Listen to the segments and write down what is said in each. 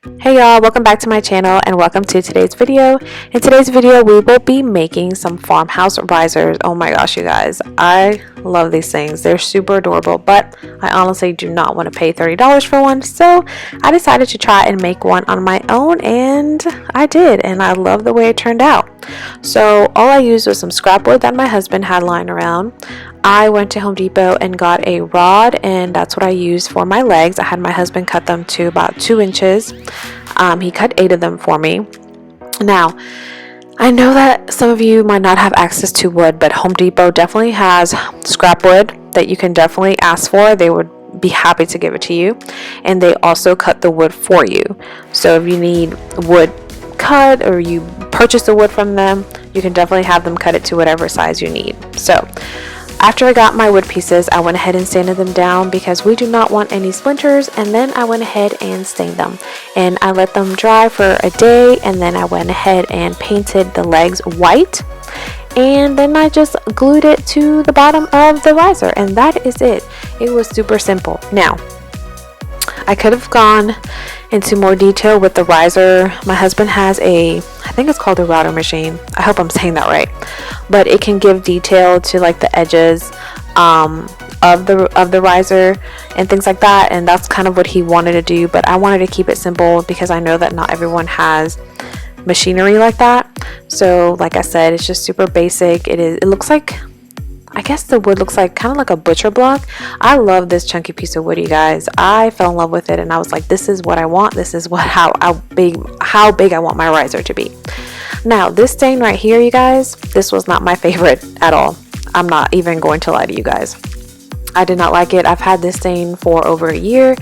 Hey y'all, welcome back to my channel and welcome to today's video. In today's video we will be making some farmhouse risers. Oh my gosh, you guys, I love these things. They're super adorable, but I honestly do not want to pay $30 for one, so I decided to try and make one on my own, and I did, and I love the way it turned out. So all I used was some scrap wood that my husband had lying around. I went to Home Depot and got a rod, and that's what I used for my legs. I had my husband cut them to about 2 inches. He cut 8 of them for me. Now, I know that some of you might not have access to wood, but Home Depot definitely has scrap wood that you can definitely ask for. They would be happy to give it to you, and they also cut the wood for you. So if you need wood cut or you purchase the wood from them, you can definitely have them cut it to whatever size you need. So after I got my wood pieces, I went ahead and sanded them down because we do not want any splinters, and then I went ahead and stained them, and I let them dry for a day, and then I went ahead and painted the legs white, and then I just glued it to the bottom of the riser, and that is it. It was super simple. Now, I could have gone into more detail with the riser. My husband has I think it's called a router machine. I hope I'm saying that right, but it can give detail to like the edges of the riser and things like that, and that's kind of what he wanted to do, but I wanted to keep it simple because I know that not everyone has machinery like that. So like I said, it's just super basic. It looks like, I guess the wood looks like kind of like a butcher block. I love this chunky piece of wood, you guys. I fell in love with it, and I was like, this is what I want. This is how big I want my riser to be. Now, this stain right here, you guys, this was not my favorite at all. I'm not even going to lie to you guys. I did not like it. I've had this stain for over a year,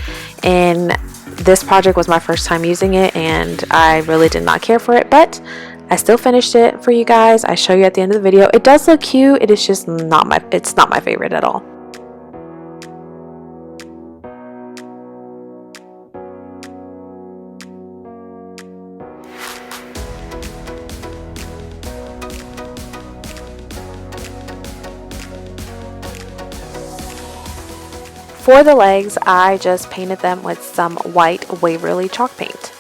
and this project was my first time using it, and I really did not care for it, but I still finished it for you guys. I show you at the end of the video. It does look cute. It is just not my favorite at all. For the legs, I just painted them with some white Waverly chalk paint.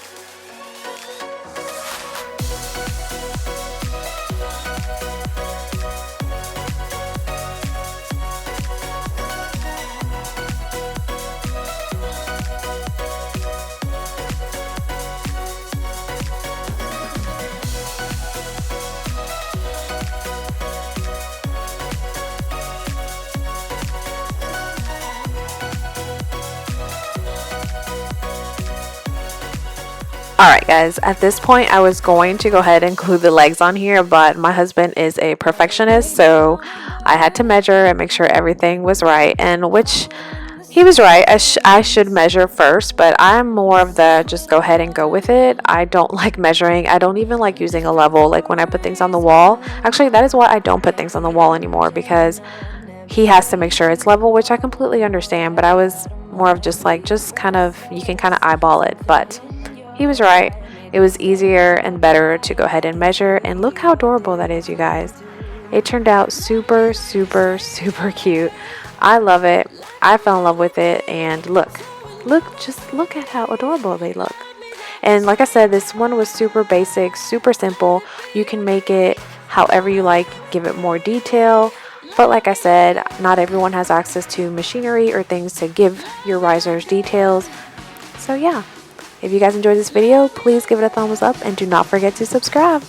Alright guys, at this point I was going to go ahead and glue the legs on here, but my husband is a perfectionist, so I had to measure and make sure everything was right, and which he was right. I should measure first, but I'm more of the just go ahead and go with it. I don't like measuring. I don't even like using a level, like when I put things on the wall. Actually, that is why I don't put things on the wall anymore, because he has to make sure it's level, which I completely understand, but I was more of just like, just kind of, you can kind of eyeball it, but he was right. It was easier and better to go ahead and measure, and look how adorable that is, you guys. It turned out super, super, super cute. I love it. I fell in love with it, and just look at how adorable they look. And like I said, this one was super basic, super simple. You can make it however you like, give it more detail. But like I said, not everyone has access to machinery or things to give your risers details. So yeah. If you guys enjoyed this video, please give it a thumbs up and do not forget to subscribe.